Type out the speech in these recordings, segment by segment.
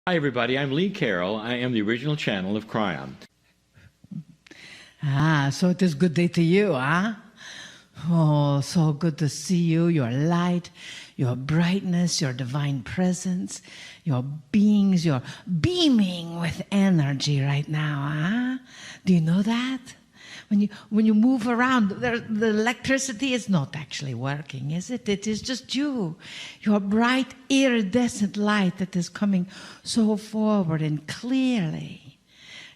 Hi everybody, I'm Lee Carroll. I am the original channel of Kryon. So it is good day to you, huh? Oh, so good to see you, your light, your brightness, your divine presence, your beings, you're beaming with energy right now, huh? Do you know that? When you move around, the electricity is not actually working, is it? It is just you, your bright iridescent light that is coming so forward and clearly.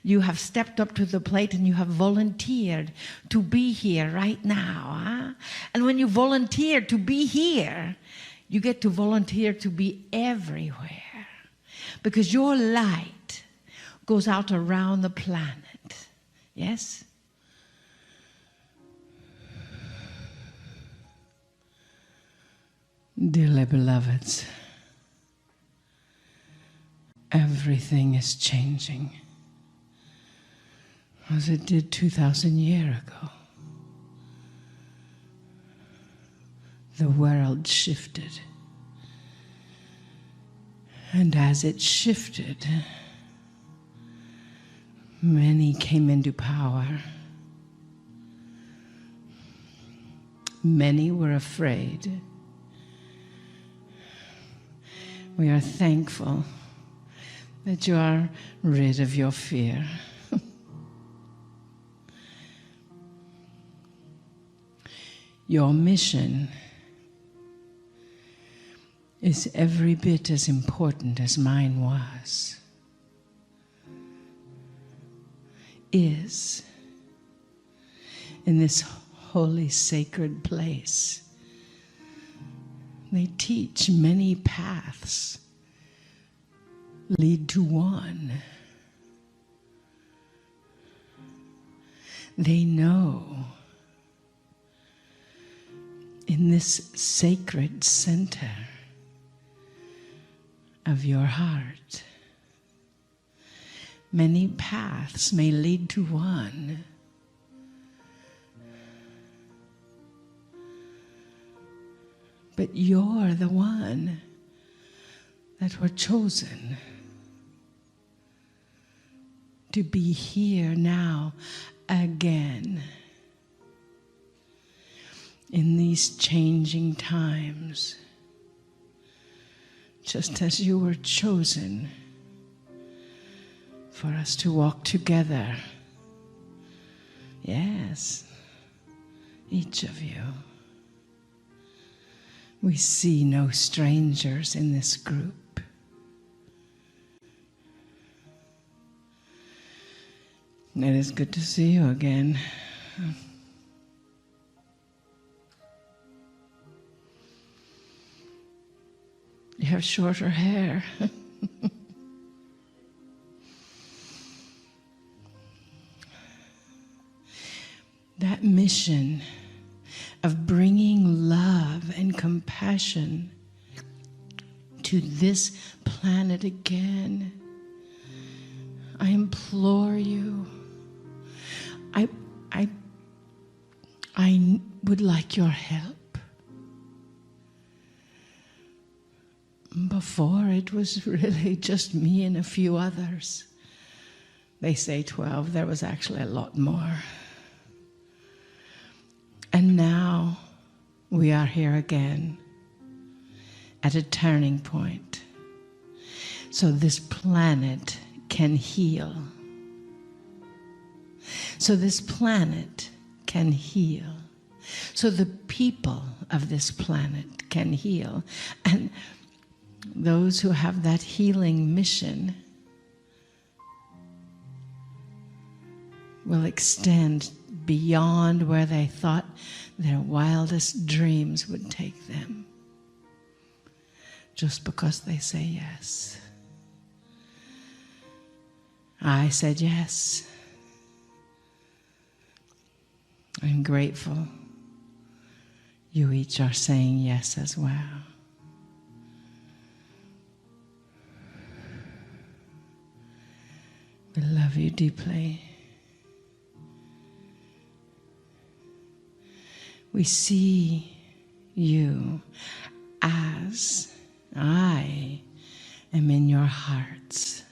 You have stepped up to the plate and you have volunteered to be here right now. Huh? And when you volunteer to be here, you get to volunteer to be everywhere. Because your light goes out around the planet. Yes? Dearly beloveds, everything is changing as it did 2,000 years ago. The world shifted. And as it shifted, many came into power. Many were afraid. We are thankful that you are rid of your fear. Your mission is every bit as important as mine was. Is in this holy sacred place. They teach many paths lead to one. They know in this sacred center of your heart, many paths may lead to one. But you're the one that were chosen to be here now again in these changing times, just as you were chosen for us to walk together. Yes, each of you. We see no strangers in this group. It is good to see you again. You have shorter hair. That mission of bringing love and compassion to this planet again. I implore you. I would like your help. Before, it was really just me and a few others. They say 12. There was actually a lot more. And now we are here again at a turning point. So this planet can heal. So this planet can heal. So the people of this planet can heal. And those who have that healing mission will extend beyond where they thought their wildest dreams would take them, just because they say yes. I said yes. I'm grateful. You each are saying yes as well. We love you deeply. We see you as I am in your hearts.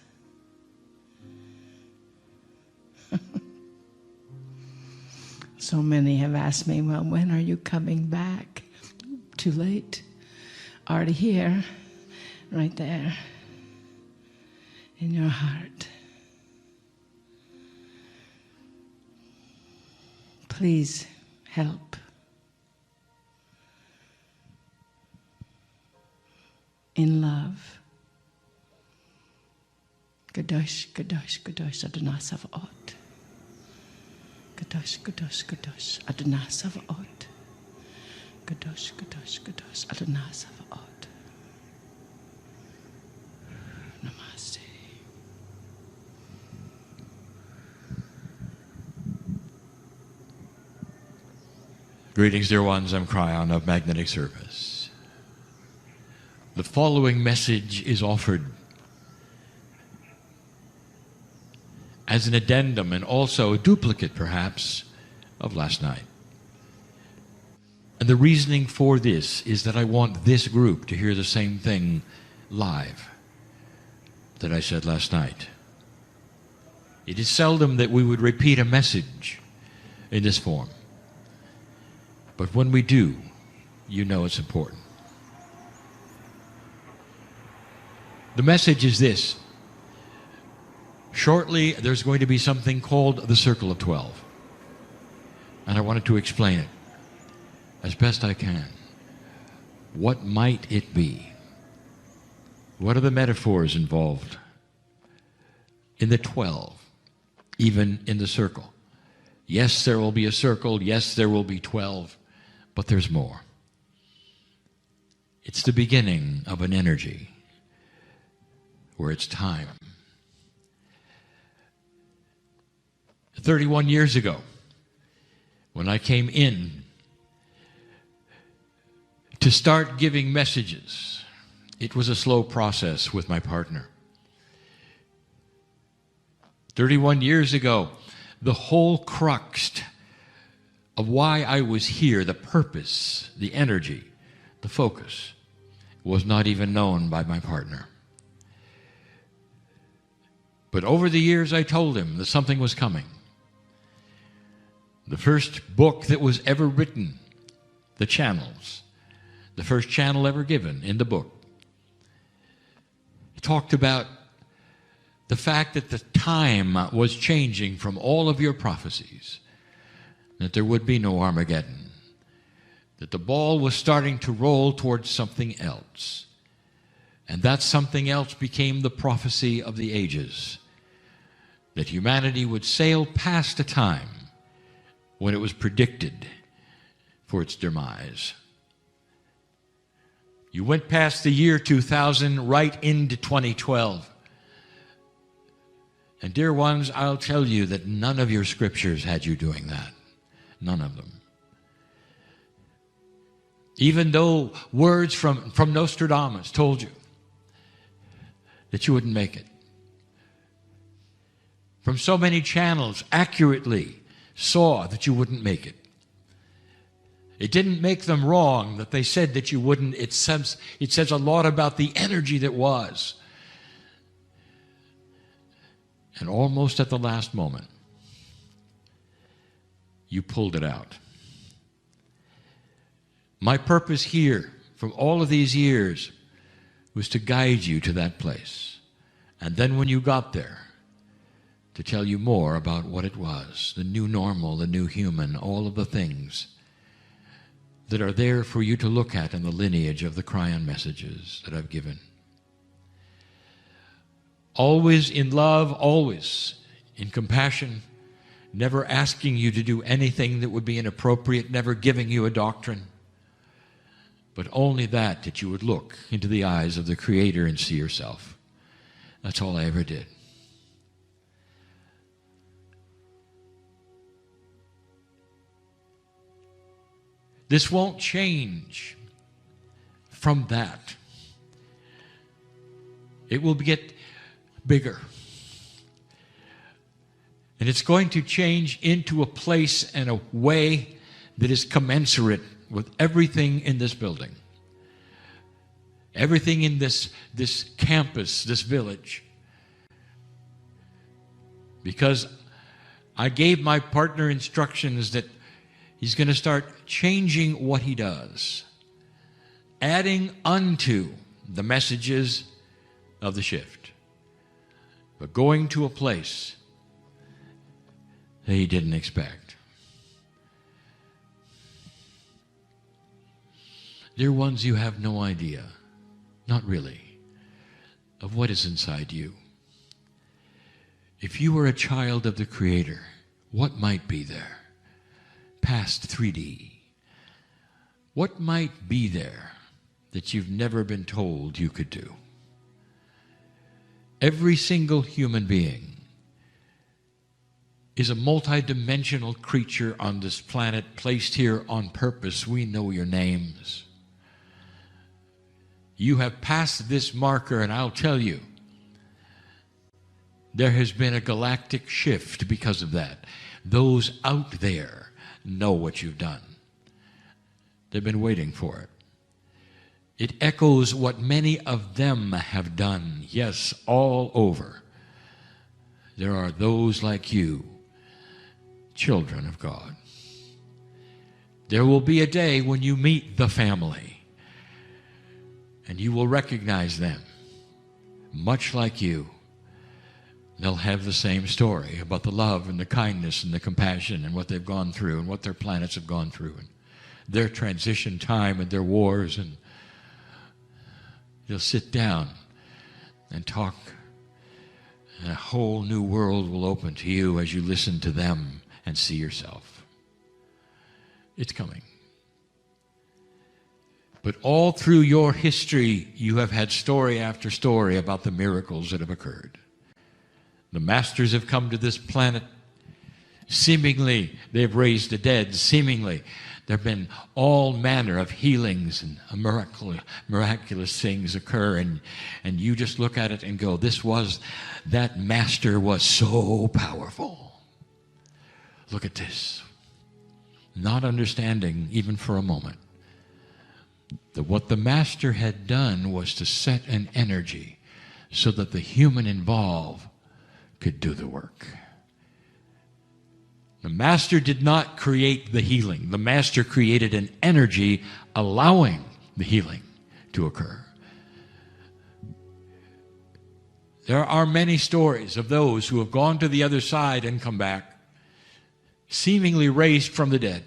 So many have asked me, well, when are you coming back? Too late. Already here, right there, in your heart. Please help. In love. Kadosh, Kadosh, Kadosh, Adonai Savaot. Kadosh, Kadosh, Kadosh, Adonai Savaot. Kadosh, Kadosh, Kadosh, Adonai Savaot. Namaste. Greetings, dear ones. I'm Kryon of Magnetic Service. The following message is offered as an addendum and also a duplicate, perhaps, of last night. And the reasoning for this is that I want this group to hear the same thing live that I said last night. It is seldom that we would repeat a message in this form. But when we do, you know it's important. The message is this. Shortly, there's going to be something called the Circle of 12. And I wanted to explain it as best I can. What might it be? What are the metaphors involved in the 12, even in the circle? Yes, there will be a circle. Yes, there will be 12. But there's more. It's the beginning of an energy where it's time. 31 years ago, when I came in to start giving messages, it was a slow process with my partner. 31 years ago, the whole crux of why I was here, the purpose, the energy, the focus, was not even known by my partner. But over the years, I told him that something was coming. The first book that was ever written, The Channels, the first channel ever given in the book, talked about the fact that the time was changing from all of your prophecies, that there would be no Armageddon, that the ball was starting to roll towards something else. And that something else became the prophecy of the ages, that humanity would sail past a time when it was predicted for its demise. You went past the year 2000 right into 2012. And dear ones, I'll tell you that none of your scriptures had you doing that. None of them. Even though words from Nostradamus told you that you wouldn't make it. From so many channels accurately saw that you wouldn't make it. It didn't make them wrong that they said that you wouldn't. It says a lot about the energy that was. And almost at the last moment, you pulled it out. My purpose here, from all of these years, was to guide you to that place. And then when you got there, to tell you more about what it was, the new normal, the new human, all of the things that are there for you to look at in the lineage of the Kryon messages that I've given. Always in love, always in compassion, never asking you to do anything that would be inappropriate, never giving you a doctrine, but only that you would look into the eyes of the Creator and see yourself. That's all I ever did. This won't change from that. It will get bigger. And it's going to change into a place and a way that is commensurate with everything in this building. everything in this campus, this village. Because I gave my partner instructions that he's going to start changing what he does, adding unto the messages of the shift, but going to a place that he didn't expect. Dear ones, you have no idea, not really, of what is inside you. If you were a child of the Creator, what might be there? Past 3D. What might be there that you've never been told you could do? Every single human being is a multidimensional creature on this planet, placed here on purpose. We know your names. You have passed this marker, and I'll tell you, there has been a galactic shift because of that. Those out there know what you've done. They've been waiting for it. It echoes what many of them have done, yes, all over. There are those like you, children of God. There will be a day when you meet the family, and you will recognize them, much like you. They'll have the same story about the love and the kindness and the compassion and what they've gone through and what their planets have gone through and their transition time and their wars. And you'll sit down and talk, and a whole new world will open to you as you listen to them and see yourself. It's coming. But all through your history, you have had story after story about the miracles that have occurred. The masters have come to this planet. Seemingly, they've raised the dead. Seemingly, there have been all manner of healings and miraculous things occur. And you just look at it and go, that master was so powerful. Look at this. Not understanding, even for a moment, that what the master had done was to set an energy so that the human involved could do the work. The master did not create the healing. The master created an energy allowing the healing to occur. There are many stories of those who have gone to the other side and come back, seemingly raised from the dead.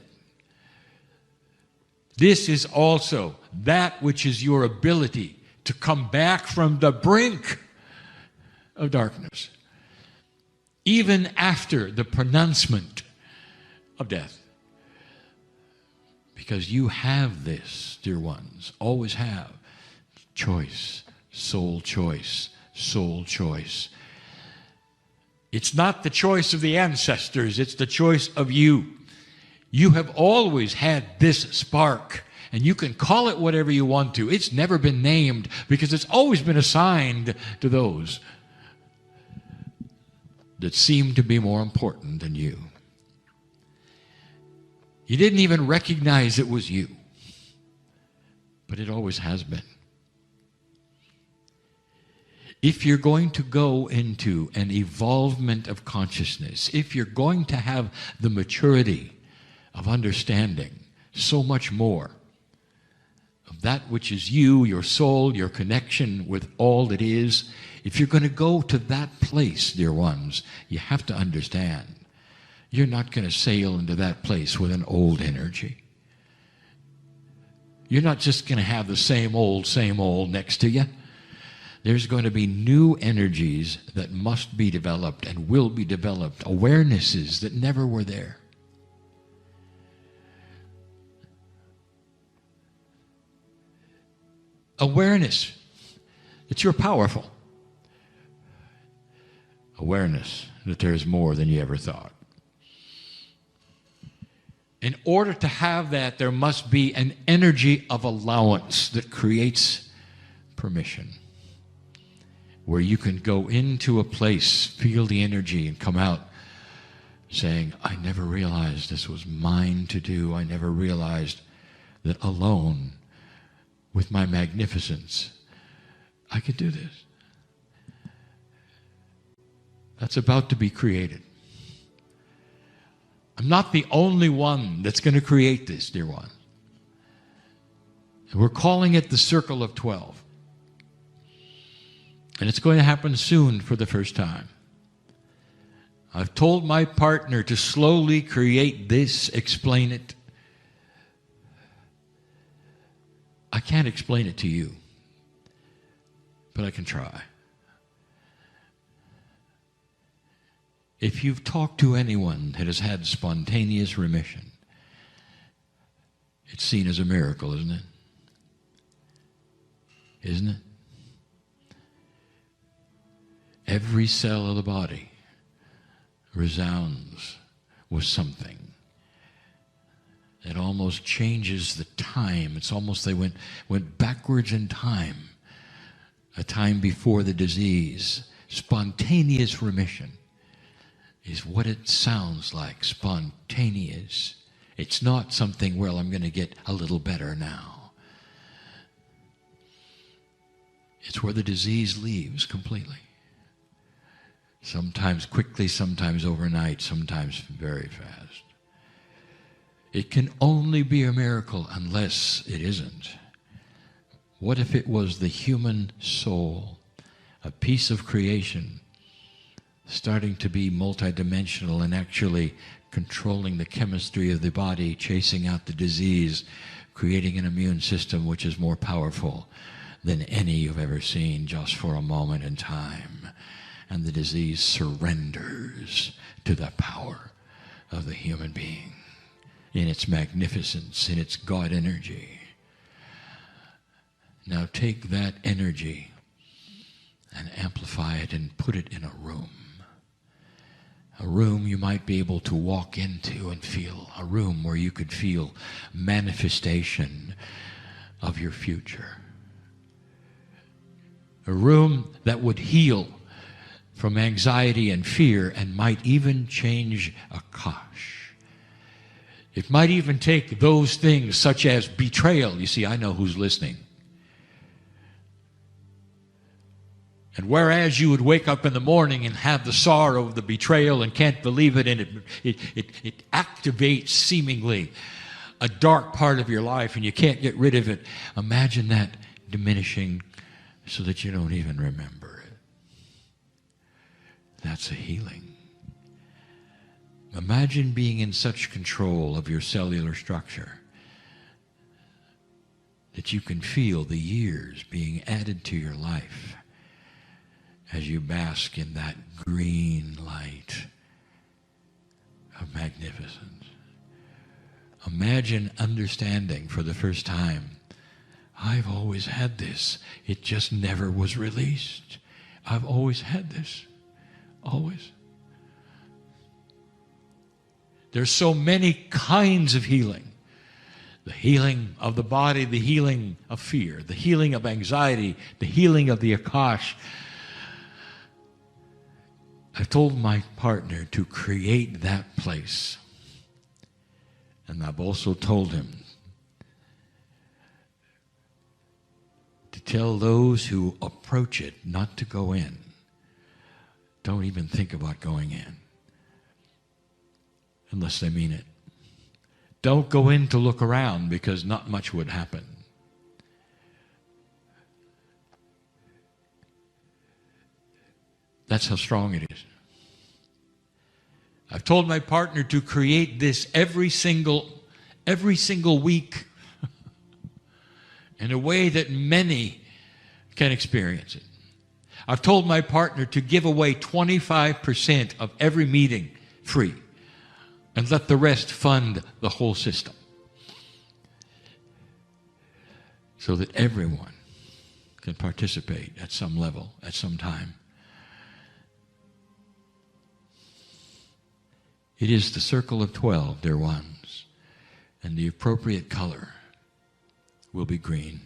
This is also that which is your ability to come back from the brink of darkness, even after the pronouncement of death. Because you have this, dear ones, always have. Choice, soul choice, soul choice. It's not the choice of the ancestors, it's the choice of you. You have always had this spark, and you can call it whatever you want to. It's never been named because it's always been assigned to those that seem to be more important than you. You didn't even recognize it was you, but it always has been. If you're going to go into an evolvement of consciousness, if you're going to have the maturity of understanding so much more of that which is you, your soul, your connection with all that is, if you're going to go to that place, dear ones, you have to understand you're not going to sail into that place with an old energy. You're not just going to have the same old next to you. There's going to be new energies that must be developed and will be developed, awarenesses that never were there. Awareness that you're powerful. Awareness that there's more than you ever thought. In order to have that, there must be an energy of allowance that creates permission, where you can go into a place, feel the energy, and come out saying, I never realized this was mine to do. I never realized that alone, with my magnificence, I could do this. That's about to be created. I'm not the only one that's going to create this, dear one. And we're calling it the Circle of 12. And it's going to happen soon for the first time. I've told my partner to slowly create this, explain it. I can't explain it to you, but I can try. If you've talked to anyone that has had spontaneous remission, it's seen as a miracle, isn't it? Isn't it? Every cell of the body resounds with something. It almost changes the time. It's almost they went backwards in time, a time before the disease. Spontaneous remission is what it sounds like, spontaneous. It's not something, well, I'm going to get a little better now. It's where the disease leaves completely. Sometimes quickly, sometimes overnight, sometimes very fast. It can only be a miracle unless it isn't. What if it was the human soul, a piece of creation, starting to be multidimensional and actually controlling the chemistry of the body, chasing out the disease, creating an immune system which is more powerful than any you've ever seen just for a moment in time. And the disease surrenders to the power of the human being in its magnificence, in its God energy. Now take that energy and amplify it and put it in a room. A room you might be able to walk into and feel, a room where you could feel manifestation of your future. A room that would heal from anxiety and fear and might even change Akash. It might even take those things such as betrayal. You see, I know who's listening. And whereas you would wake up in the morning and have the sorrow of the betrayal and can't believe it, and it activates seemingly a dark part of your life and you can't get rid of it, imagine that diminishing so that you don't even remember it. That's a healing. Imagine being in such control of your cellular structure that you can feel the years being added to your life as you bask in that green light of magnificence. Imagine understanding for the first time, I've always had this. It just never was released. I've always had this. Always. There's so many kinds of healing. The healing of the body, the healing of fear, the healing of anxiety, the healing of the Akash. I've told my partner to create that place. And I've also told him to tell those who approach it not to go in. Don't even think about going in unless they mean it. Don't go in to look around because not much would happen. That's how strong it is. I've told my partner to create this every single week in a way that many can experience it. I've told my partner to give away 25% of every meeting free and let the rest fund the whole system so that everyone can participate at some level, at some time. It is the circle of 12, dear ones, and the appropriate color will be green.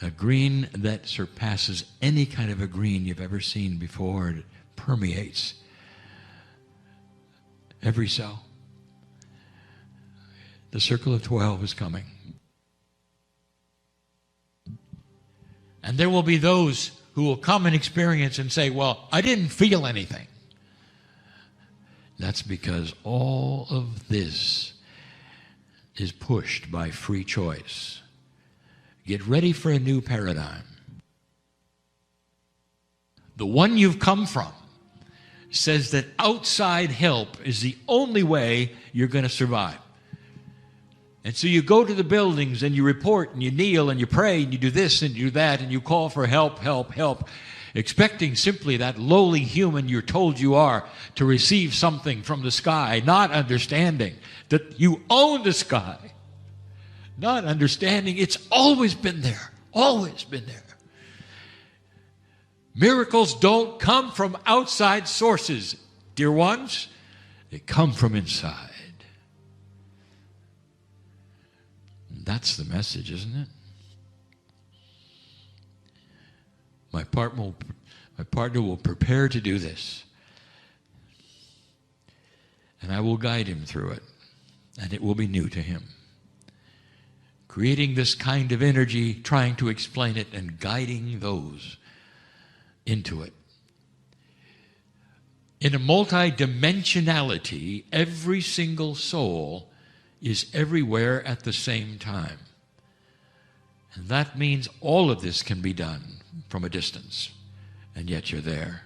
A green that surpasses any kind of a green you've ever seen before. It permeates every cell. The circle of 12 is coming. And there will be those who will come and experience and say, well, I didn't feel anything. That's because all of this is pushed by free choice. Get ready for a new paradigm. The one you've come from says that outside help is the only way you're going to survive. And so you go to the buildings and you report and you kneel and you pray and you do this and you do that and you call for help, help, help, expecting simply that lowly human you're told you are to receive something from the sky, not understanding that you own the sky, not understanding it's always been there, always been there. Miracles don't come from outside sources, dear ones. They come from inside. That's the message, isn't it? My partner will prepare to do this. And I will guide him through it. And it will be new to him. Creating this kind of energy, trying to explain it, and guiding those into it. In a multi-dimensionality, every single soul is everywhere at the same time. And that means all of this can be done from a distance, and yet you're there.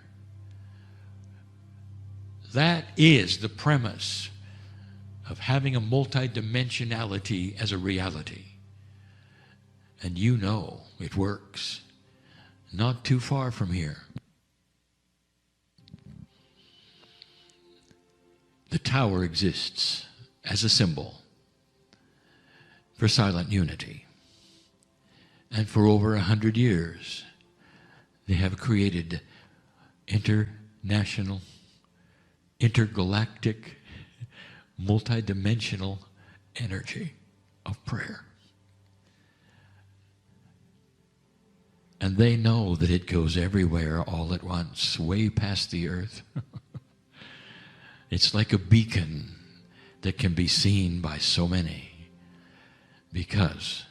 That is the premise of having a multi-dimensionality as a reality. And you know it works. Not too far from here. The tower exists as a symbol for silent unity. And for over 100 years, they have created international, intergalactic, multidimensional energy of prayer. And they know that it goes everywhere all at once, way past the earth. It's like a beacon that can be seen by so many because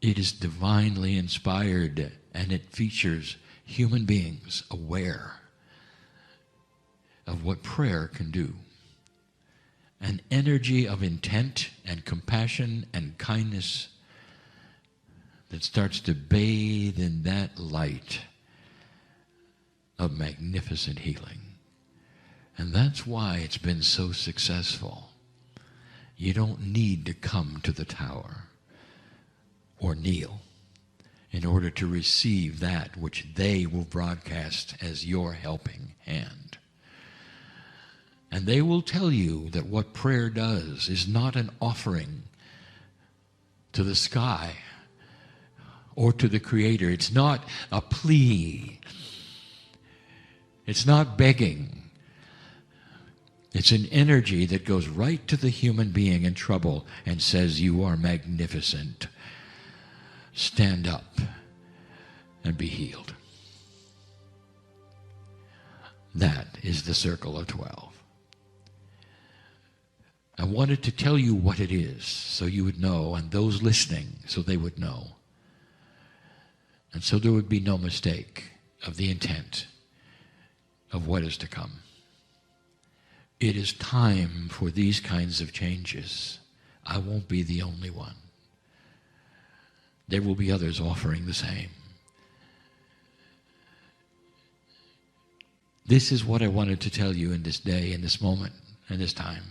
it is divinely inspired and it features human beings aware of what prayer can do. An energy of intent and compassion and kindness that starts to bathe in that light of magnificent healing. And that's why it's been so successful. You don't need to come to the tower or kneel in order to receive that which they will broadcast as your helping hand. And they will tell you that what prayer does is not an offering to the sky or to the Creator. It's not a plea. It's not begging. It's an energy that goes right to the human being in trouble and says, you are magnificent. Stand up and be healed. That is the Circle of 12. I wanted to tell you what it is so you would know, and those listening so they would know. And so there would be no mistake of the intent of what is to come. It is time for these kinds of changes. I won't be the only one. There will be others offering the same. This is what I wanted to tell you in this day, in this moment, in this time.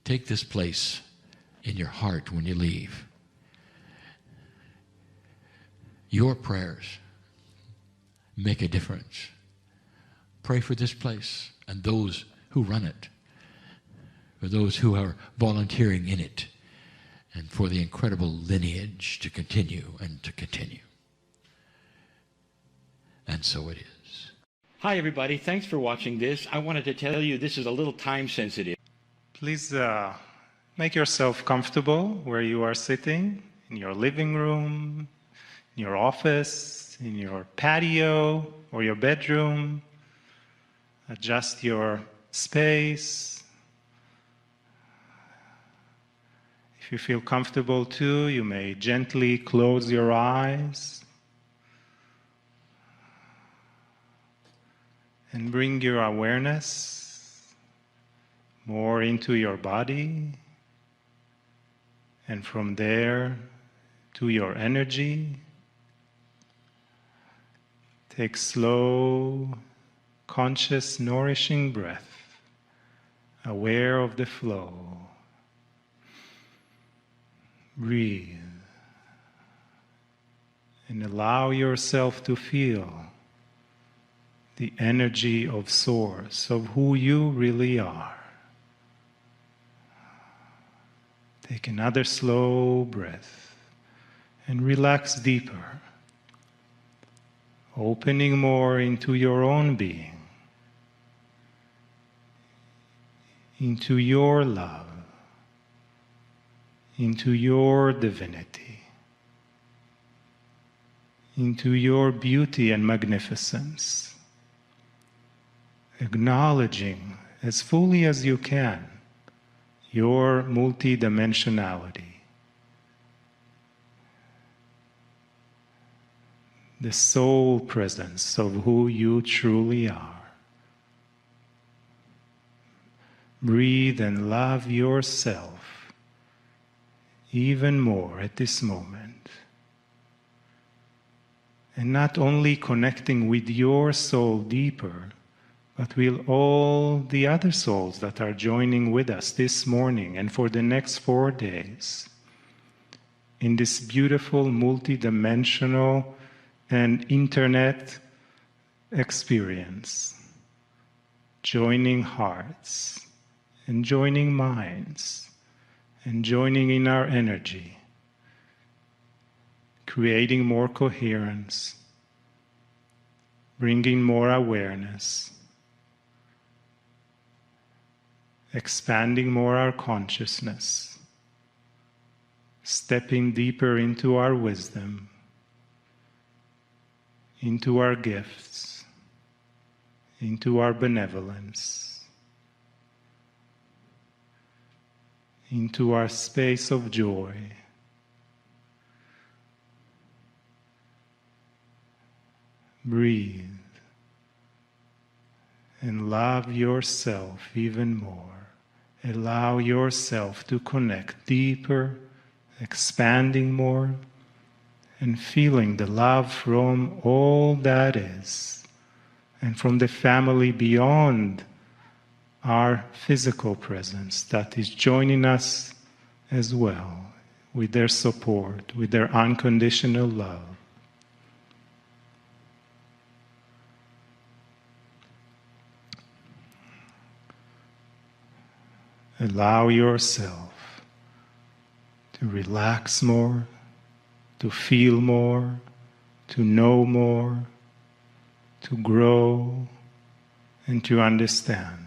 Take this place in your heart when you leave. Your prayers make a difference. Pray for this place and those who run it, for those who are volunteering in it, and for the incredible lineage to continue and to continue. And so it is. Hi, everybody. Thanks for watching this. I wanted to tell you this is a little time sensitive. Please make yourself comfortable where you are sitting, in your living room, in your office, in your patio or your bedroom. Adjust your space. If you feel comfortable too, you may gently close your eyes and bring your awareness more into your body, and from there to your energy. Take slow, conscious, nourishing breath, aware of the flow. Breathe and allow yourself to feel the energy of Source, of who you really are. Take another slow breath and relax deeper, opening more into your own being, into your love, into your divinity, into your beauty and magnificence, acknowledging as fully as you can your multidimensionality, the soul presence of who you truly are. Breathe and love yourself even more at this moment. And not only connecting with your soul deeper, but with all the other souls that are joining with us this morning and for the next 4 days in this beautiful multidimensional and internet experience, joining hearts and joining minds and joining in our energy, creating more coherence, bringing more awareness, expanding more our consciousness, stepping deeper into our wisdom, into our gifts, into our benevolence, into our space of joy. Breathe and love yourself even more. Allow yourself to connect deeper, expanding more, and feeling the love from all that is, and from the family beyond our physical presence that is joining us as well, with their support, with their unconditional love. Allow yourself to relax more, to feel more, to know more, to grow, and to understand.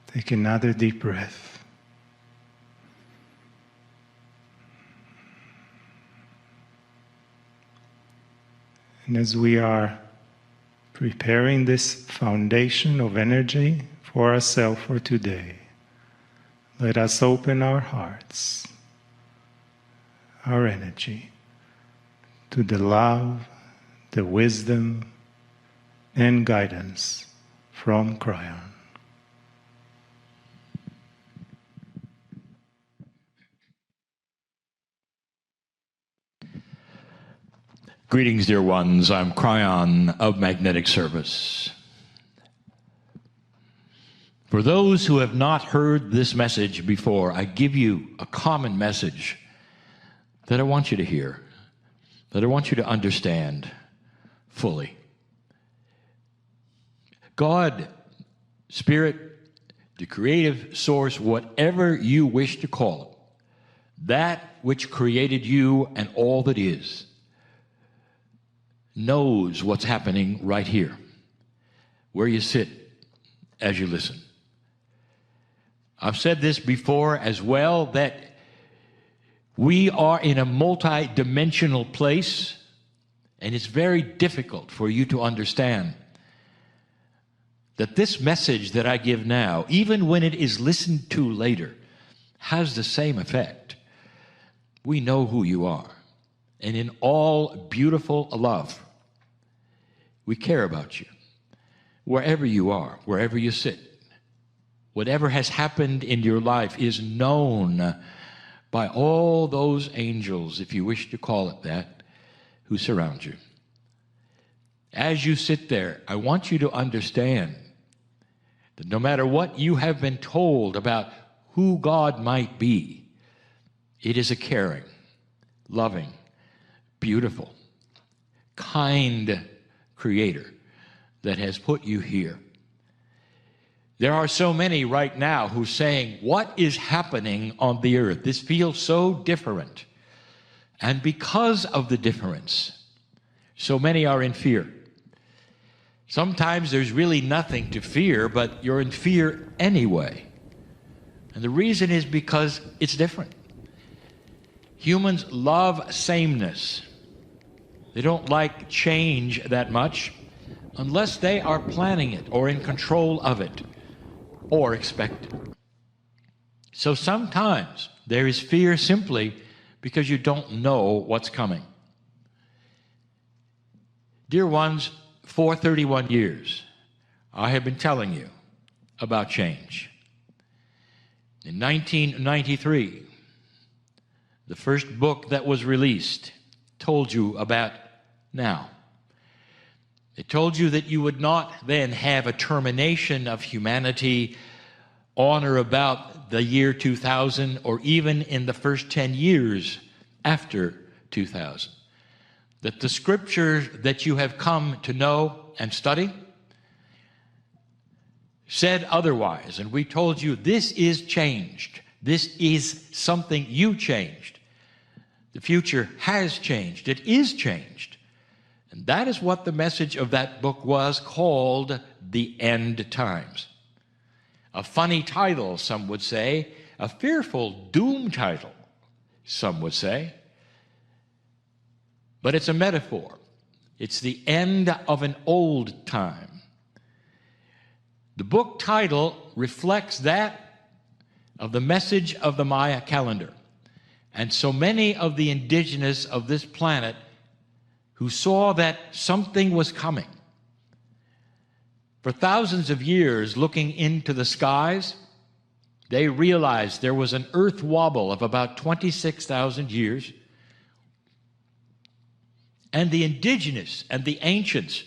Take another deep breath. And as we are preparing this foundation of energy for ourselves for today, let us open our hearts, our energy, to the love, the wisdom, and guidance from Kryon. Greetings, dear ones. I'm Kryon of Magnetic Service. For those who have not heard this message before, I give you a common message that I want you to hear, that I want you to understand fully. God, Spirit, the creative source, whatever you wish to call it, that which created you and all that is, knows what's happening right here, where you sit as you listen. I've said this before as well, that we are in a multi-dimensional place, and it's very difficult for you to understand that this message that I give now, even when it is listened to later, has the same effect. We know who you are, and in all beautiful love, we care about you. Wherever you are, wherever you sit, whatever has happened in your life is known by all those angels, if you wish to call it that, who surround you. As you sit there, I want you to understand that no matter what you have been told about who God might be, it is a caring, loving, beautiful, kind Creator that has put you here. There are so many right now who are saying, what is happening on the earth? This feels so different. And because of the difference, so many are in fear. Sometimes there's really nothing to fear, but you're in fear anyway. And the reason is because it's different. Humans love sameness. They don't like change that much unless they are planning it or in control of it or expect it. So sometimes there is fear simply because you don't know what's coming. Dear ones, for 31 years, I have been telling you about change. In 1993, the first book that was released told you about now. It told you that you would not then have a termination of humanity on or about the year 2000 or even in the first 10 years after 2000. That the scriptures that you have come to know and study said otherwise. And we told you this is changed. This is something you changed. The future has changed. It is changed. And that is what the message of that book was, called The End Times. A funny title, some would say. A fearful doom title, some would say. But it's a metaphor. It's the end of an old time. The book title reflects that of the message of the Maya calendar. And so many of the indigenous of this planet who saw that something was coming, for thousands of years looking into the skies, they realized there was an earth wobble of about 26,000 years. And the indigenous and the ancients,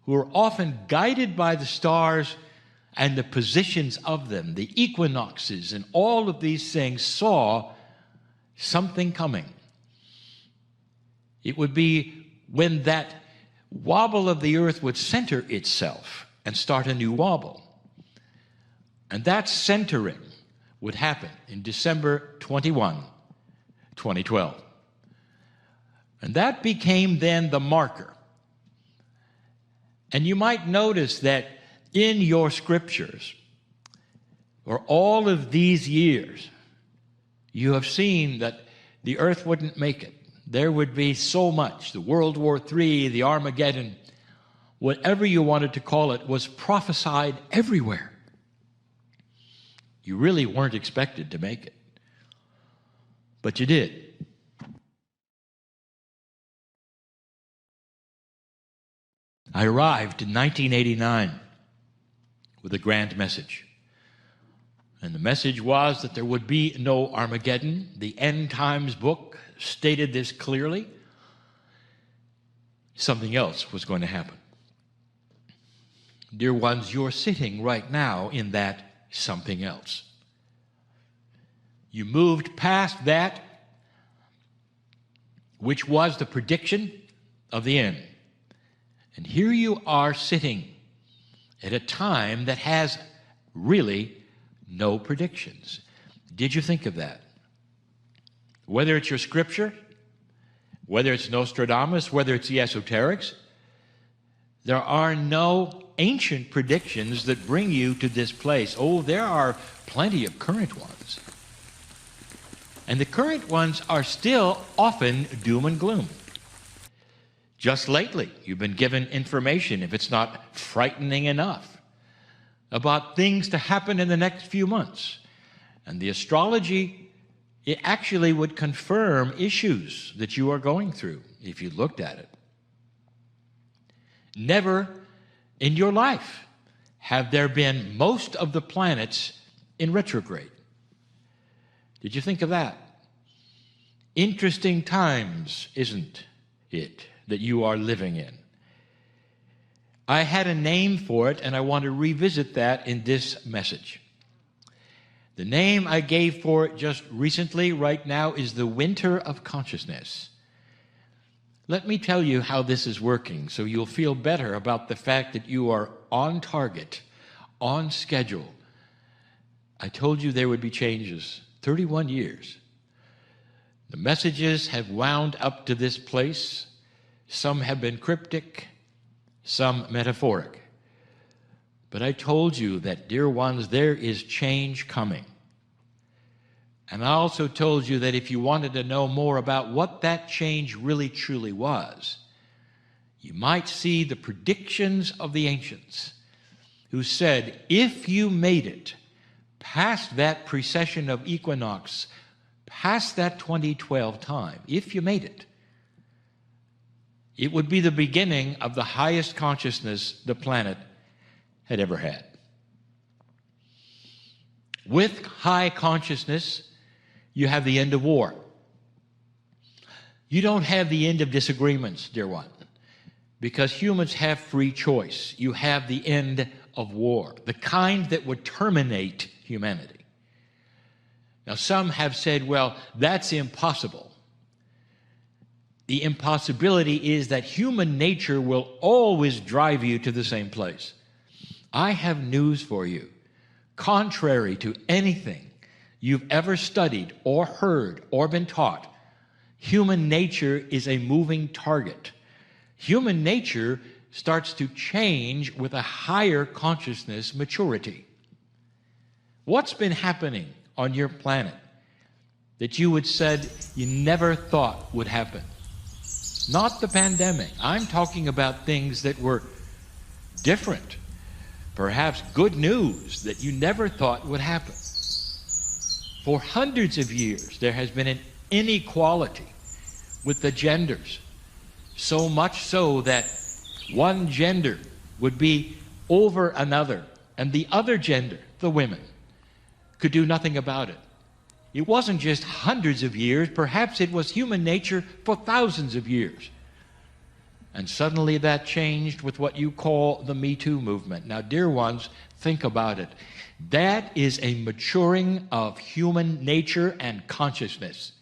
who were often guided by the stars and the positions of them, the equinoxes and all of these things, saw something coming. It would be when that wobble of the earth would center itself and start a new wobble. And that centering would happen in December 21, 2012. And that became then the marker. And you might notice that in your scriptures, for all of these years, you have seen that the earth wouldn't make it. There would be so much. The World War III, the Armageddon, whatever you wanted to call it, was prophesied everywhere. You really weren't expected to make it. But you did. I arrived in 1989 with a grand message. And the message was that there would be no Armageddon. The End Times book stated this clearly. Something else was going to happen. Dear ones, you're sitting right now in that something else. You moved past that which was the prediction of the end. And here you are sitting at a time that has really no predictions. Did you think of that? Whether it's your scripture, whether it's Nostradamus, whether it's the esoterics, there are no ancient predictions that bring you to this place. Oh, there are plenty of current ones. And the current ones are still often doom and gloom. Just lately, you've been given information, if it's not frightening enough, about things to happen in the next few months. And the astrology, it actually would confirm issues that you are going through if you looked at it. Never in your life have there been most of the planets in retrograde. Did you think of that? Interesting times, isn't it, that you are living in? I had a name for it, and I want to revisit that in this message. The name I gave for it just recently, right now, is the winter of consciousness. Let me tell you how this is working so you'll feel better about the fact that you are on target, on schedule. I told you there would be changes. 31 years. The messages have wound up to this place. Some have been cryptic, some metaphoric. But I told you that, dear ones, there is change coming. And I also told you that if you wanted to know more about what that change really truly was, you might see the predictions of the ancients who said, if you made it past that precession of equinox, past that 2012 time, if you made it, it would be the beginning of the highest consciousness the planet had ever had. With high consciousness, you have the end of war. You don't have the end of disagreements, dear one, because humans have free choice. You have the end of war, the kind that would terminate humanity. Now, some have said, well, that's impossible. The impossibility is that human nature will always drive you to the same place. I have news for you. Contrary to anything you've ever studied or heard or been taught, human nature is a moving target. Human nature starts to change with a higher consciousness maturity. What's been happening on your planet that you would said you never thought would happen? Not the pandemic. I'm talking about things that were different. Perhaps good news that you never thought would happen. For hundreds of years, there has been an inequality with the genders, so much so that one gender would be over another, and the other gender, the women, could do nothing about it. It wasn't just hundreds of years, perhaps it was human nature for thousands of years. And suddenly that changed with what you call the Me Too movement. Now, dear ones, think about it. That is a maturing of human nature and consciousness.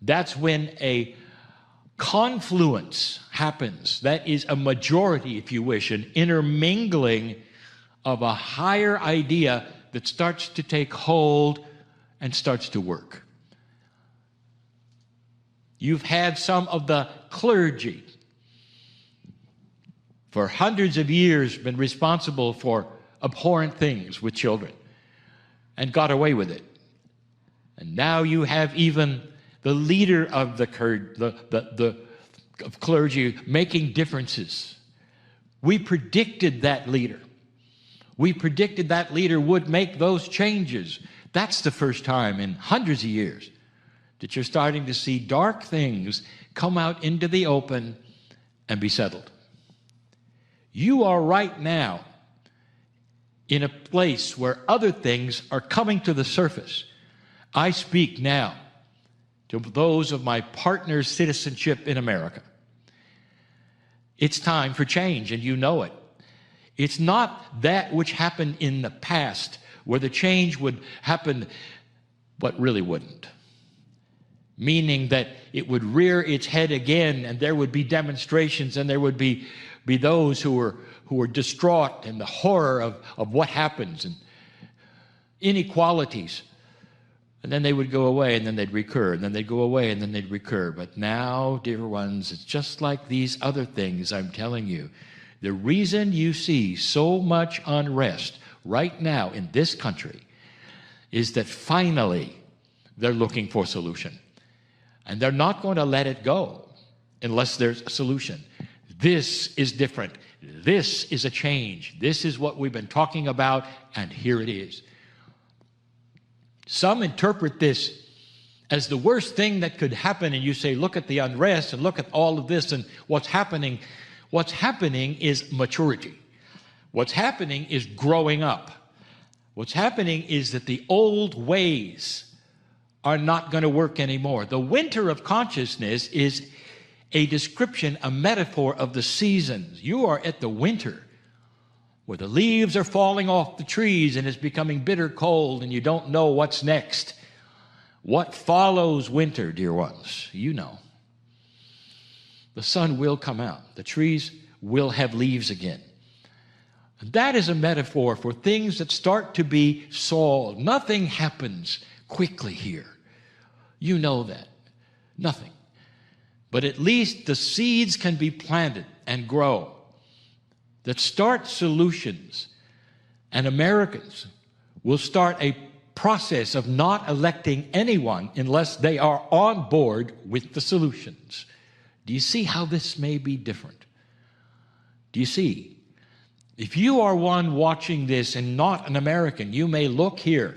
That's when a confluence happens. That is a majority, if you wish, an intermingling of a higher idea that starts to take hold and starts to work. You've had some of the clergy for hundreds of years been responsible for abhorrent things with children and got away with it. And now you have even the leader of the clergy making differences. We predicted that leader. We predicted that leader would make those changes. That's the first time in hundreds of years that you're starting to see dark things come out into the open and be settled. You are right now in a place where other things are coming to the surface. I speak now to those of my partner's citizenship in America. It's time for change, and you know it. It's not that which happened in the past where the change would happen, but really wouldn't. Meaning that it would rear its head again, and there would be demonstrations, and there would be those who were distraught in the horror of what happens, and inequalities. And then they would go away, and then they'd recur, and then they'd go away, and then they'd recur. But now, dear ones, it's just like these other things I'm telling you. The reason you see so much unrest right now in this country is that finally they're looking for a solution. And they're not going to let it go unless there's a solution. This is different. This is a change. This is what we've been talking about, and here it is. Some interpret this as the worst thing that could happen, and you say, look at the unrest and look at all of this and what's happening. What's happening is maturity. What's happening is growing up. What's happening is that the old ways are not going to work anymore. The winter of consciousness is a description, a metaphor of the seasons. You are at the winter where the leaves are falling off the trees and it's becoming bitter cold and you don't know what's next. What follows winter, dear ones? You know. The sun will come out. The trees will have leaves again. That is a metaphor for things that start to be solved. Nothing happens quickly here. You know that. Nothing. But at least the seeds can be planted and grow that start solutions. And Americans will start a process of not electing anyone unless they are on board with the solutions. Do you see how this may be different? Do you see? If you are one watching this and not an American, you may look here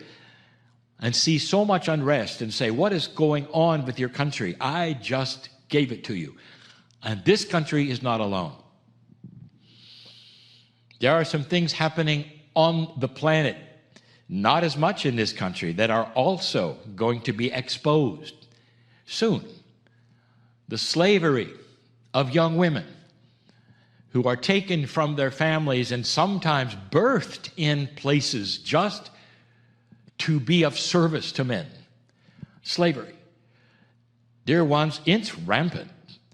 and see so much unrest and say, what is going on with your country? I just gave it to you. And this country is not alone. There are some things happening on the planet, not as much in this country, that are also going to be exposed soon. The slavery of young women who are taken from their families and sometimes birthed in places just to be of service to men. Slavery. Dear ones, it's rampant.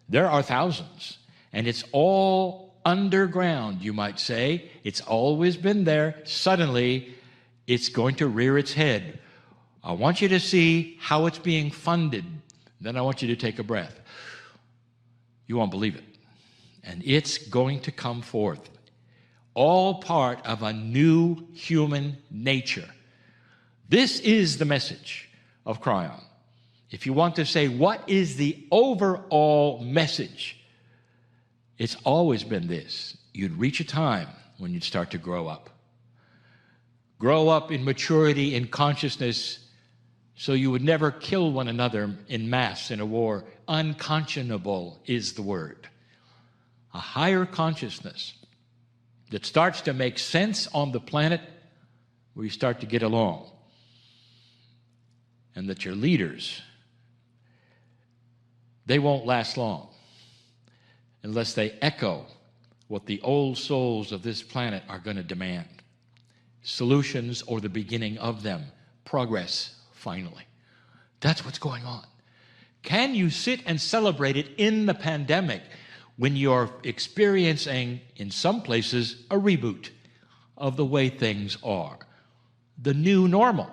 There are thousands. And it's all underground, you might say. It's always been there. Suddenly, it's going to rear its head. I want you to see how it's being funded. Then I want you to take a breath. You won't believe it. And it's going to come forth. All part of a new human nature. This is the message of Kryon. If you want to say, what is the overall message? It's always been this. You'd reach a time when you'd start to grow up. Grow up in maturity, in consciousness, so you would never kill one another in mass in a war. Unconscionable is the word. A higher consciousness that starts to make sense on the planet where you start to get along. And that your leaders, they won't last long unless they echo what the old souls of this planet are going to demand. Solutions or the beginning of them. Progress, finally. That's what's going on. Can you sit and celebrate it in the pandemic when you're experiencing, in some places, a reboot of the way things are? The new normal.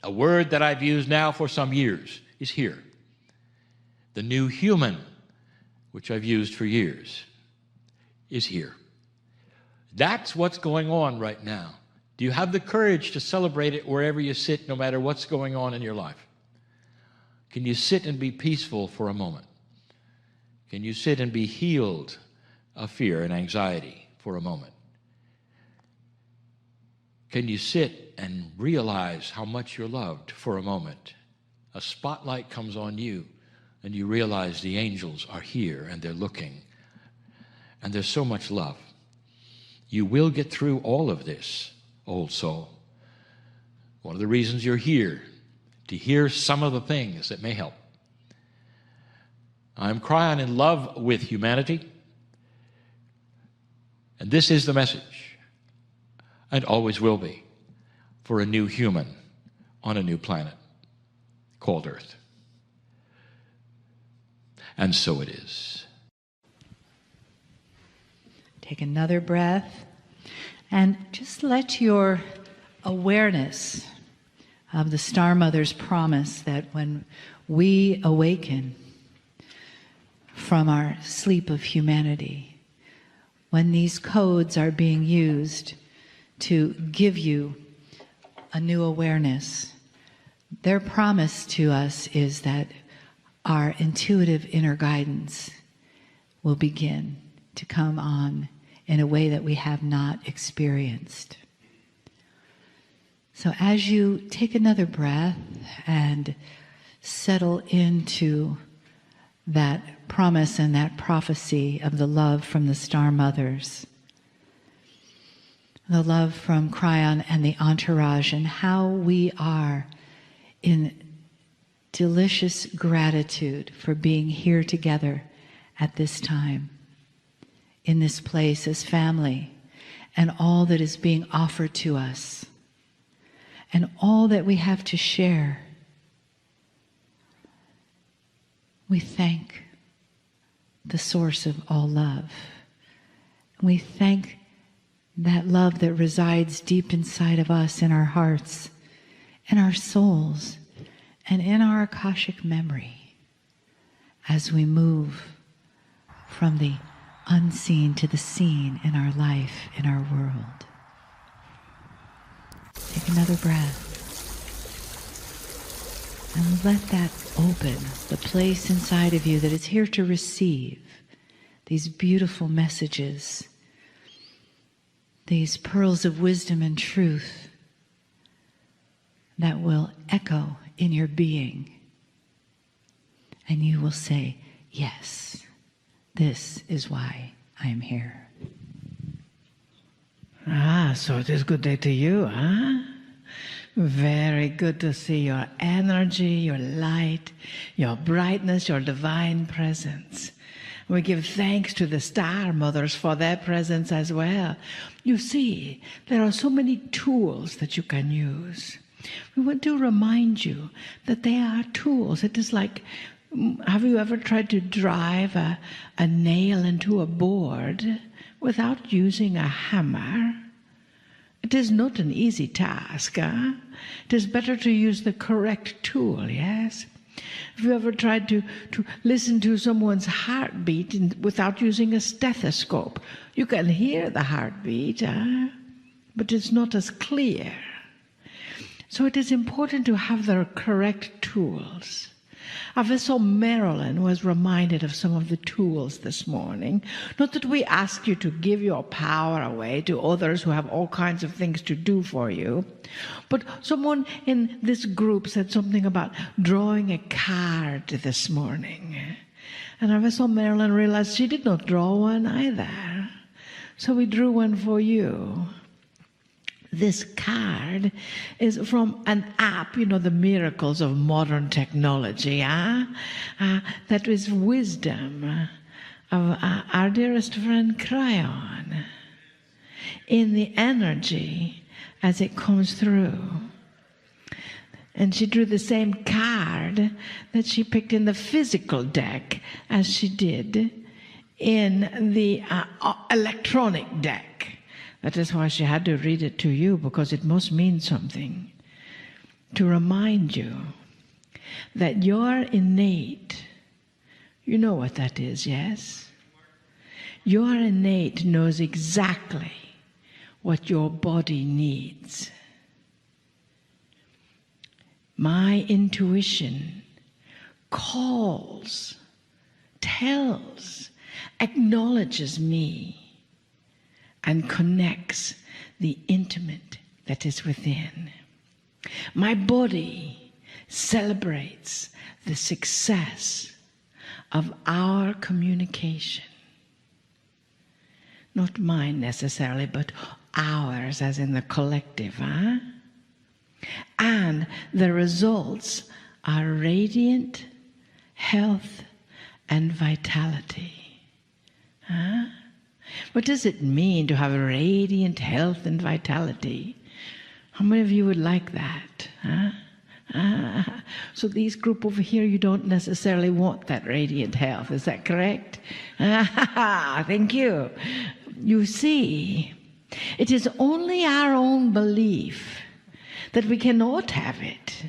A word that I've used now for some years is here. The new human, which I've used for years, is here. That's what's going on right now. Do you have the courage to celebrate it wherever you sit, no matter what's going on in your life? Can you sit and be peaceful for a moment? Can you sit and be healed of fear and anxiety for a moment? Can you sit and realize how much you're loved for a moment? A spotlight comes on you, and you realize the angels are here, and they're looking. And there's so much love. You will get through all of this, old soul. One of the reasons you're here, to hear some of the things that may help. I'm Kryon in love with humanity. And this is the message, and always will be, for a new human on a new planet called Earth. And so it is. Take another breath and just let your awareness of the Star Mother's promise that when we awaken from our sleep of humanity, when these codes are being used to give you a new awareness, their promise to us is that our intuitive inner guidance will begin to come on in a way that we have not experienced. So as you take another breath and settle into that promise and that prophecy of the love from the Star Mothers, the love from Kryon and the entourage, and how we are in delicious gratitude for being here together at this time, in this place as family, and all that is being offered to us, and all that we have to share. We thank the source of all love. We thank that love that resides deep inside of us, in our hearts, in our souls, and in our Akashic memory as we move from the unseen to the seen in our life, in our world. Take another breath and let that open the place inside of you that is here to receive these beautiful messages, these pearls of wisdom and truth that will echo in your being. And you will say, yes, this is why I am here. So it is good day to you, huh? Very good to see your energy, your light, your brightness, your divine presence. We give thanks to the Star Mothers for their presence as well. You see, there are so many tools that you can use. We want to remind you that they are tools. It is like, have you ever tried to drive a nail into a board without using a hammer? It is not an easy task. Huh? It is better to use the correct tool, yes? Have you ever tried to listen to someone's heartbeat without using a stethoscope? You can hear the heartbeat, but it's not as clear. So it is important to have the correct tools. Our vessel Marilyn was reminded of some of the tools this morning. Not that we ask you to give your power away to others who have all kinds of things to do for you, but someone in this group said something about drawing a card this morning. And our vessel Marilyn realized she did not draw one either. So we drew one for you. This card is from an app, you know, the miracles of modern technology, that is wisdom of our dearest friend Kryon in the energy as it comes through. And she drew the same card that she picked in the physical deck as she did in the electronic deck. That is why she had to read it to you, because it must mean something. To remind you that your innate, you know what that is, yes? Your innate knows exactly what your body needs. My intuition calls, tells, acknowledges me, and connects the intimate that is within. My body celebrates the success of our communication. Not mine necessarily, but ours, as in the collective, And the results are radiant health and vitality. What does it mean to have radiant health and vitality? How many of you would like that? So these group over here, you don't necessarily want that radiant health. Is that correct? Thank you. You see, it is only our own belief that we cannot have it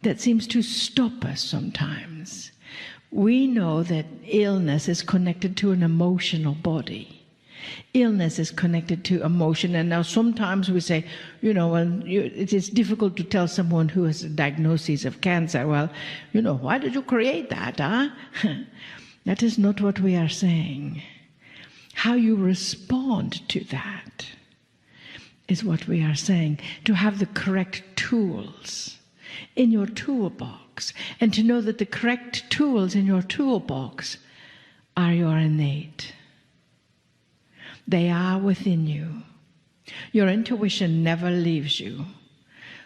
that seems to stop us sometimes. We know that illness is connected to an emotional body. Illness is connected to emotion. And now sometimes we say, it is difficult to tell someone who has a diagnosis of cancer, well, why did you create that, That is not what we are saying. How you respond to that is what we are saying. To have the correct tools in your toolbox, and to know that the correct tools in your toolbox are your innate. They are within you. Your intuition never leaves you.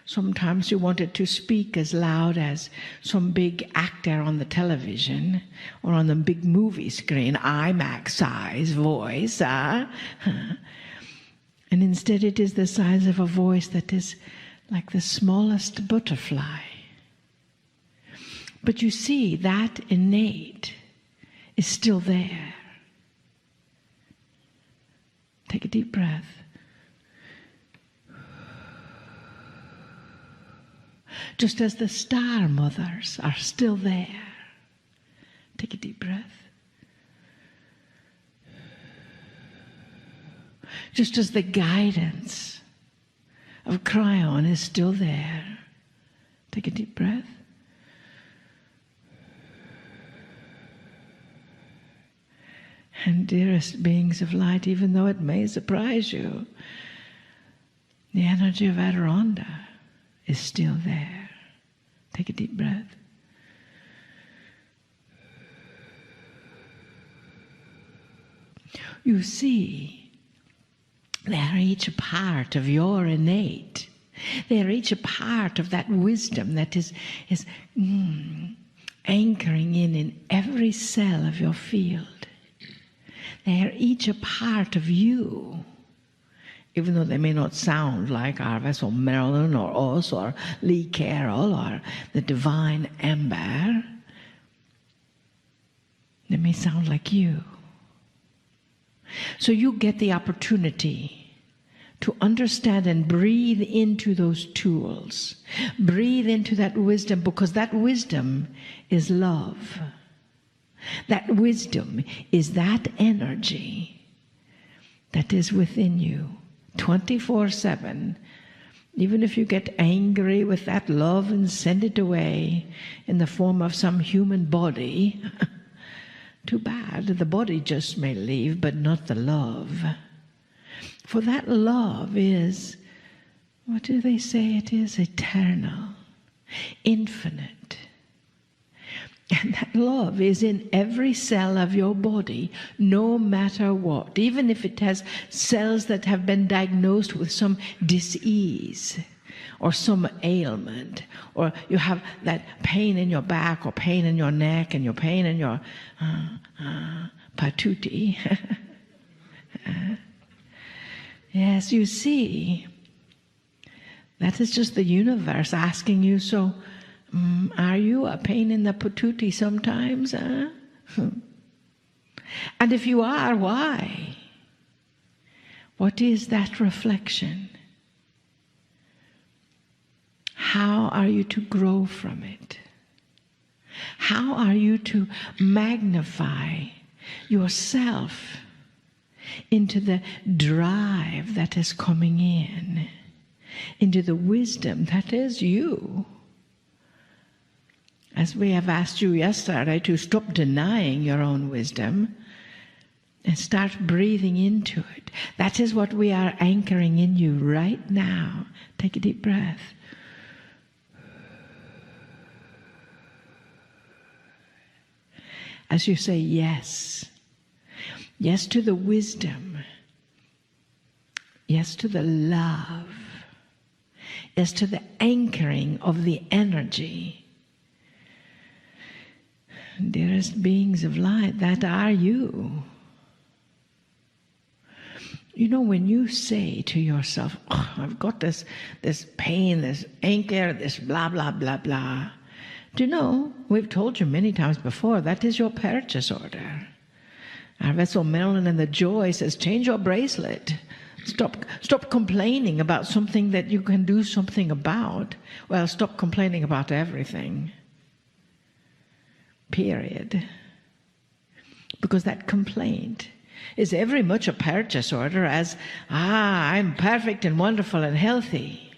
Sometimes you want it to speak as loud as some big actor on the television or on the big movie screen, IMAX size voice. And instead it is the size of a voice that is like the smallest butterfly. But you see, that innate is still there. Take a deep breath. Just as the star mothers are still there. Take a deep breath. Just as the guidance of Kryon is still there. Take a deep breath. And dearest beings of light, even though it may surprise you, the energy of Adironda is still there. Take a deep breath. You see, they are each a part of your innate. They are each a part of that wisdom that is anchoring in every cell of your field. They are each a part of you, even though they may not sound like Archivist or Marilyn or us or Lee Carroll or the divine Amber. They may sound like you. So you get the opportunity to understand and breathe into those tools. Breathe into that wisdom, because that wisdom is love. That wisdom is that energy that is within you 24/7. Even if you get angry with that love and send it away in the form of some human body, too bad, the body just may leave, but not the love. For that love is, what do they say it is? Eternal, infinite. And that love is in every cell of your body, no matter what. Even if it has cells that have been diagnosed with some disease or some ailment, or you have that pain in your back or pain in your neck and your pain in your patootie. Yes, you see, that is just the universe asking you, so are you a pain in the patootie sometimes? Huh? And if you are, why? What is that reflection? How are you to grow from it? How are you to magnify yourself into the drive that is coming in, into the wisdom that is you? As we have asked you yesterday to stop denying your own wisdom and start breathing into it. That is what we are anchoring in you right now. Take a deep breath. As you say yes. Yes to the wisdom. Yes to the love. Yes to the anchoring of the energy. Dearest beings of light, that are you. You know, when you say to yourself, oh, I've got this pain, this anchor, this blah, blah, blah, blah. Do you know, we've told you many times before, that is your purchase order. Our vessel Marilyn and the Joy says, change your bracelet. Stop complaining about something that you can do something about. Well, stop complaining about everything. Period. Because that complaint is very much a purchase order as, I'm perfect and wonderful and healthy.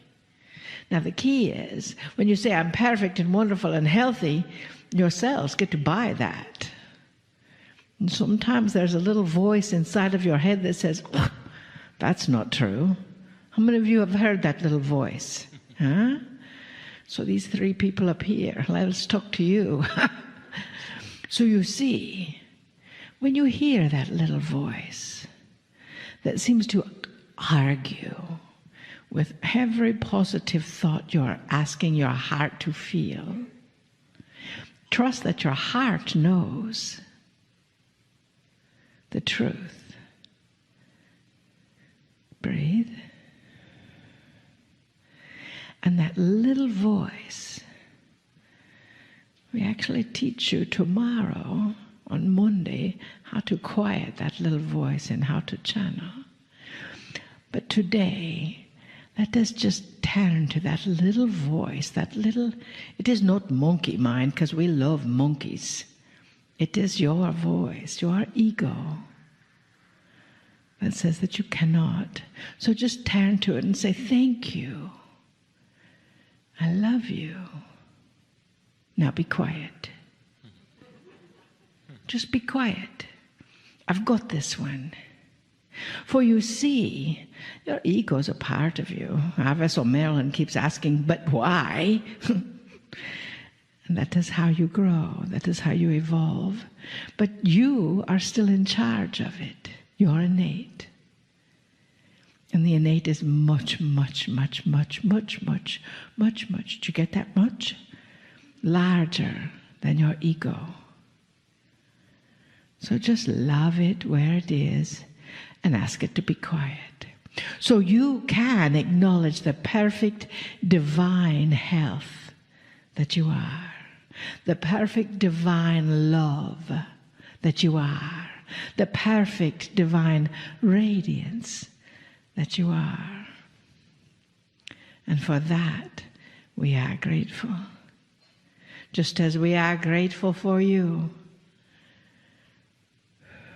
Now the key is, when you say I'm perfect and wonderful and healthy, your cells get to buy that. And sometimes there's a little voice inside of your head that says, "Oh, that's not true." How many of you have heard that little voice? Huh? So these three people up here, let's talk to you. So you see, when you hear that little voice that seems to argue with every positive thought you're asking your heart to feel, trust that your heart knows the truth. Breathe. And that little voice, we actually teach you tomorrow, on Monday, how to quiet that little voice and how to channel. But today, let us just turn to that little voice, it is not monkey mind, because we love monkeys. It is your voice, your ego, that says that you cannot. So just turn to it and say, thank you. I love you. Now be quiet. Just be quiet. I've got this one. For you see, your ego is a part of you. Professor Marilyn keeps asking, but why? And that is how you grow. That is how you evolve. But you are still in charge of it. You're innate. And the innate is much, much, much, much, much, much, much, much. Do you get that much? Larger than your ego. So just love it where it is and ask it to be quiet. So you can acknowledge the perfect divine health that you are. The perfect divine love that you are. The perfect divine radiance that you are. And for that, we are grateful. Just as we are grateful for you.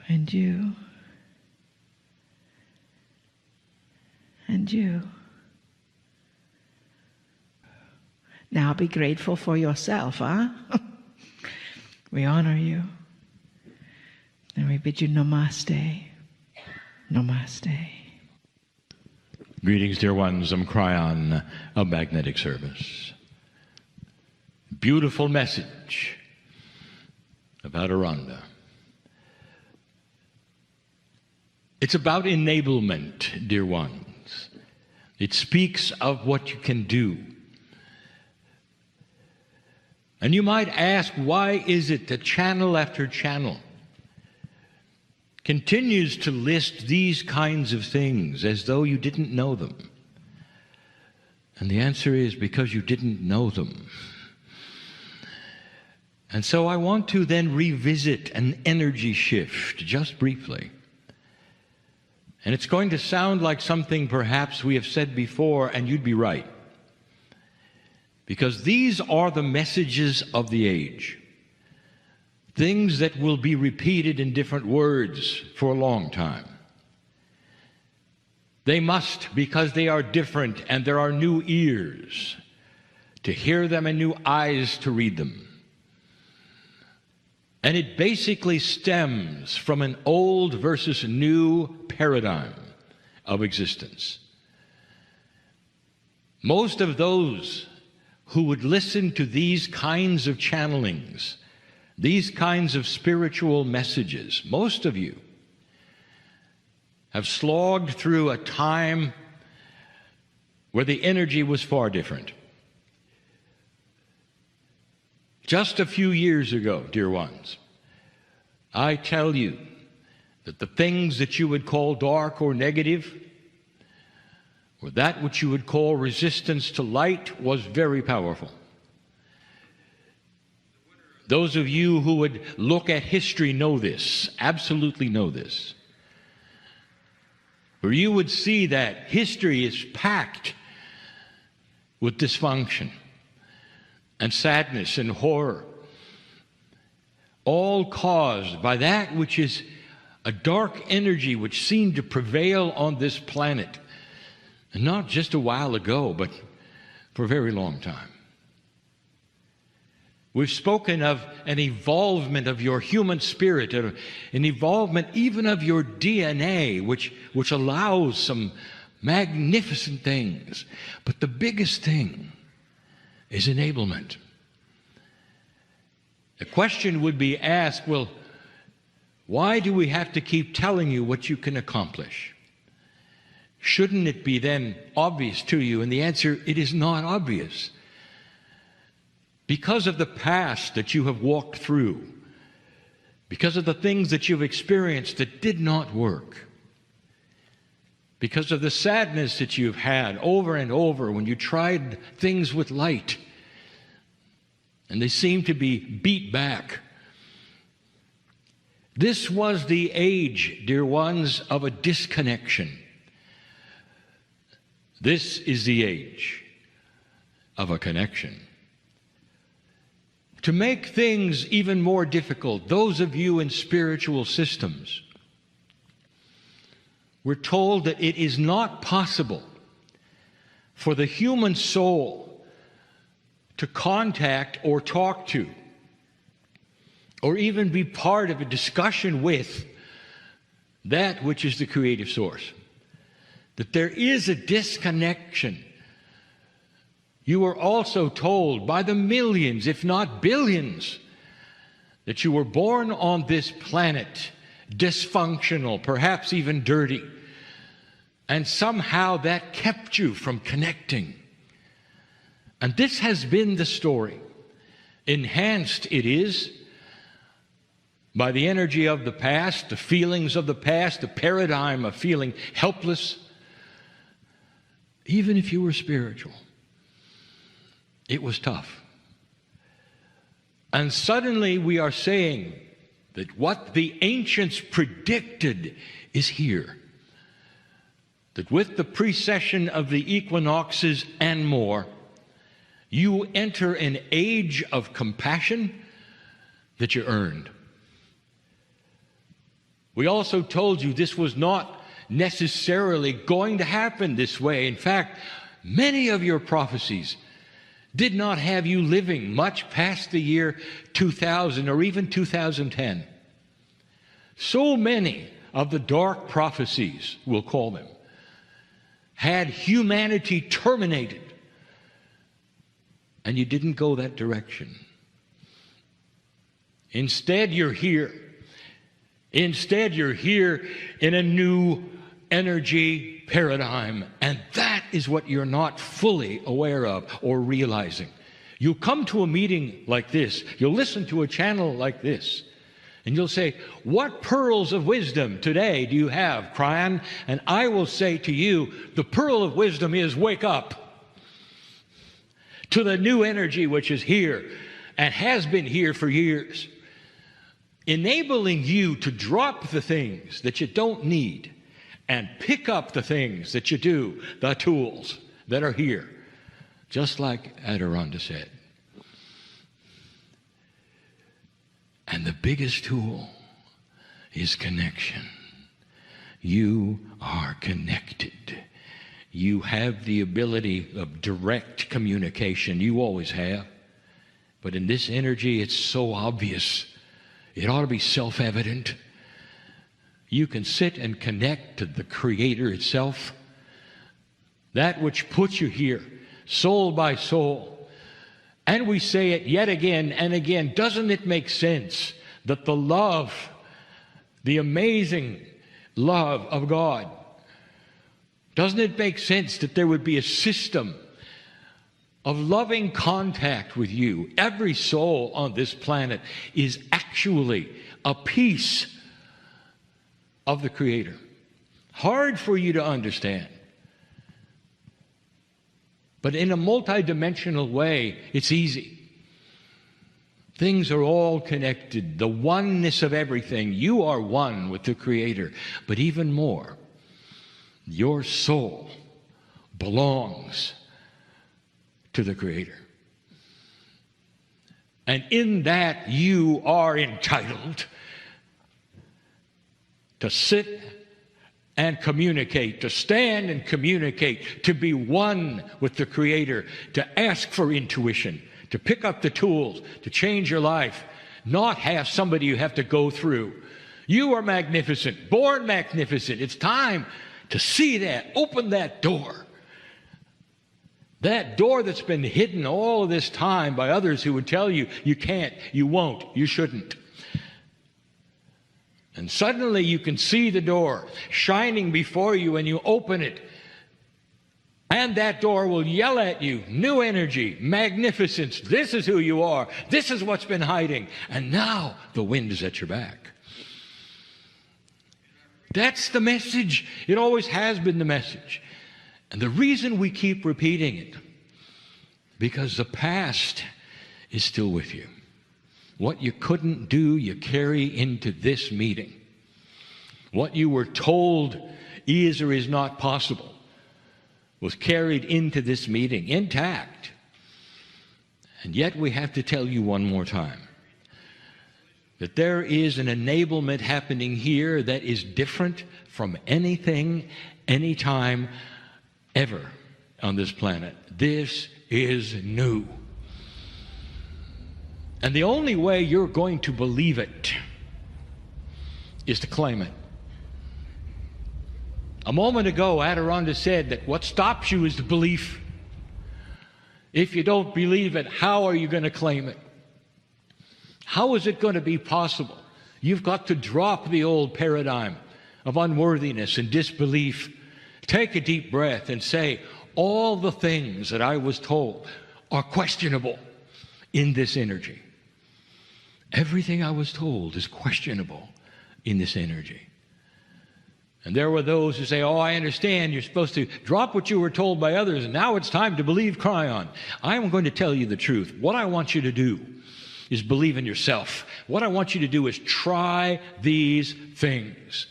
And you. And you. Now be grateful for yourself, huh? We honor you. And we bid you namaste. Namaste. Greetings, dear ones. I'm Kryon of Magnetic Service. Beautiful message about Aranda. It's about enablement, dear ones. It speaks of what you can do. And you might ask, why is it that channel after channel continues to list these kinds of things as though you didn't know them? And the answer is because you didn't know them. And so I want to then revisit an energy shift just briefly. And it's going to sound like something perhaps we have said before, and you'd be right. Because these are the messages of the age. Things that will be repeated in different words for a long time. They must, because they are different and there are new ears to hear them and new eyes to read them. And it basically stems from an old versus new paradigm of existence. Most of those who would listen to these kinds of channelings, these kinds of spiritual messages, most of you have slogged through a time where the energy was far different. Just a few years ago, dear ones, I tell you that the things that you would call dark or negative, or that which you would call resistance to light, was very powerful. Those of you who would look at history know this, absolutely know this. Where you would see that history is packed with dysfunction and sadness and horror, all caused by that which is a dark energy which seemed to prevail on this planet, and not just a while ago, but for a very long time. We've spoken of an evolvement of your human spirit, an evolvement even of your DNA, which allows some magnificent things. But the biggest thing is enablement. The question would be asked, well, why do we have to keep telling you what you can accomplish? Shouldn't it be then obvious to you? And the answer, it is not obvious. Because of the past that you have walked through, because of the things that you've experienced that did not work, because of the sadness that you've had over and over when you tried things with light and they seemed to be beat back. This was the age, dear ones, of a disconnection. This is the age of a connection. To make things even more difficult, those of you in spiritual systems, we're told that it is not possible for the human soul to contact or talk to, or even be part of a discussion with, that which is the creative source. That there is a disconnection. You were also told by the millions, if not billions, that you were born on this planet dysfunctional, perhaps even dirty, and somehow that kept you from connecting. And this has been the story. Enhanced it is by the energy of the past, the feelings of the past, the paradigm of feeling helpless. Even if you were spiritual, it was tough. And suddenly we are saying that what the ancients predicted is here. That with the precession of the equinoxes and more, you enter an age of compassion that you earned. We also told you this was not necessarily going to happen this way. In fact, many of your prophecies did not have you living much past the year 2000 or even 2010. So many of the dark prophecies, we'll call them, had humanity terminated, and you didn't go that direction. Instead, you're here. Instead, you're here in a new energy paradigm, and that is what you're not fully aware of or realizing. You'll come to a meeting like this, you'll listen to a channel like this, and you'll say, what pearls of wisdom today do you have, Kryon? And I will say to you, the pearl of wisdom is wake up to the new energy which is here and has been here for years, enabling you to drop the things that you don't need and pick up the things that you do, the tools that are here, just like Adironda said. And the biggest tool is connection. You are connected. You have the ability of direct communication. You always have. But in this energy, it's so obvious. It ought to be self-evident. You can sit and connect to the Creator itself, that which puts you here, soul by soul. And we say it yet again and again. Doesn't it make sense that the love, the amazing love of God, doesn't it make sense that there would be a system of loving contact with you? Every soul on this planet is actually a piece of the Creator. Hard for you to understand. But in a multidimensional way, it's easy. Things are all connected. The oneness of everything. You are one with the Creator. But even more, your soul belongs to the Creator. And in that, you are entitled to sit and communicate, to stand and communicate, to be one with the Creator, to ask for intuition, to pick up the tools, to change your life, not have somebody you have to go through. You are magnificent, born magnificent. It's time to see that, open that door. That door that's been hidden all of this time by others who would tell you, you can't, you won't, you shouldn't. And suddenly you can see the door shining before you and you open it. And that door will yell at you, new energy, magnificence. This is who you are. This is what's been hiding. And now the wind is at your back. That's the message. It always has been the message. And the reason we keep repeating it, because the past is still with you. What you couldn't do, you carry into this meeting. What you were told is or is not possible was carried into this meeting intact. And yet we have to tell you one more time that there is an enablement happening here that is different from anything, anytime, ever on this planet. This is new. And the only way you're going to believe it is to claim it. A moment ago, Adironda said that what stops you is the belief. If you don't believe it, how are you going to claim it? How is it going to be possible? You've got to drop the old paradigm of unworthiness and disbelief. Take a deep breath and say, all the things that I was told are questionable in this energy. Everything I was told is questionable in this energy. And there were those who say, oh, I understand, you're supposed to drop what you were told by others, and now it's time to believe Kryon. I'm going to tell you the truth. What I want you to do is believe in yourself. What I want you to do is try these things.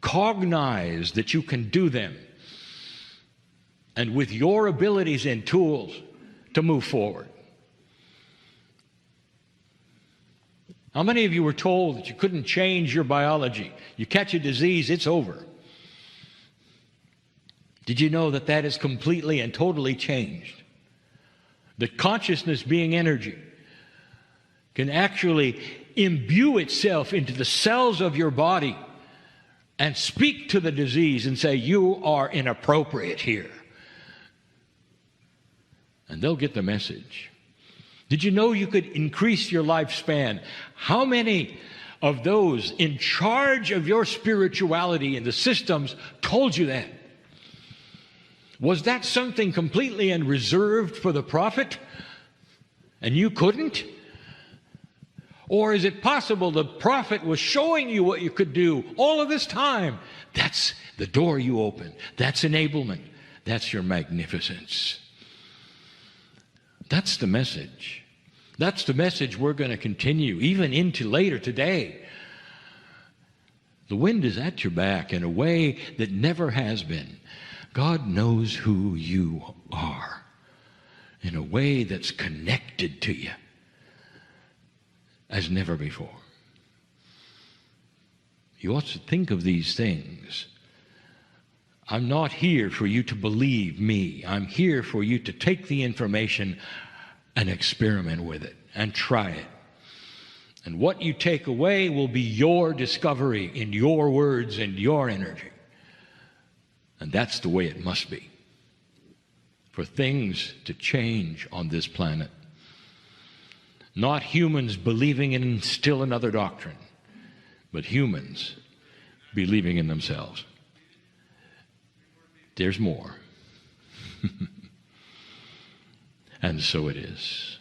Cognize that you can do them. And with your abilities and tools to move forward. How many of you were told that you couldn't change your biology? You catch a disease, it's over. Did you know that that is completely and totally changed? That consciousness, being energy, can actually imbue itself into the cells of your body and speak to the disease and say, you are inappropriate here. And they'll get the message. Did you know you could increase your lifespan? How many of those in charge of your spirituality and the systems told you that? Was that something completely and reserved for the prophet? And you couldn't? Or is it possible the prophet was showing you what you could do all of this time? That's the door you open. That's enablement. That's your magnificence. That's the message. That's the message we're going to continue, even into later today. The wind is at your back in a way that never has been. God knows who you are in a way that's connected to you as never before. You ought to think of these things. I'm not here for you to believe me. I'm here for you to take the information and experiment with it and try it. And what you take away will be your discovery in your words and your energy. And that's the way it must be for things to change on this planet. Not humans believing in still another doctrine, but humans believing in themselves. There's more. And so it is.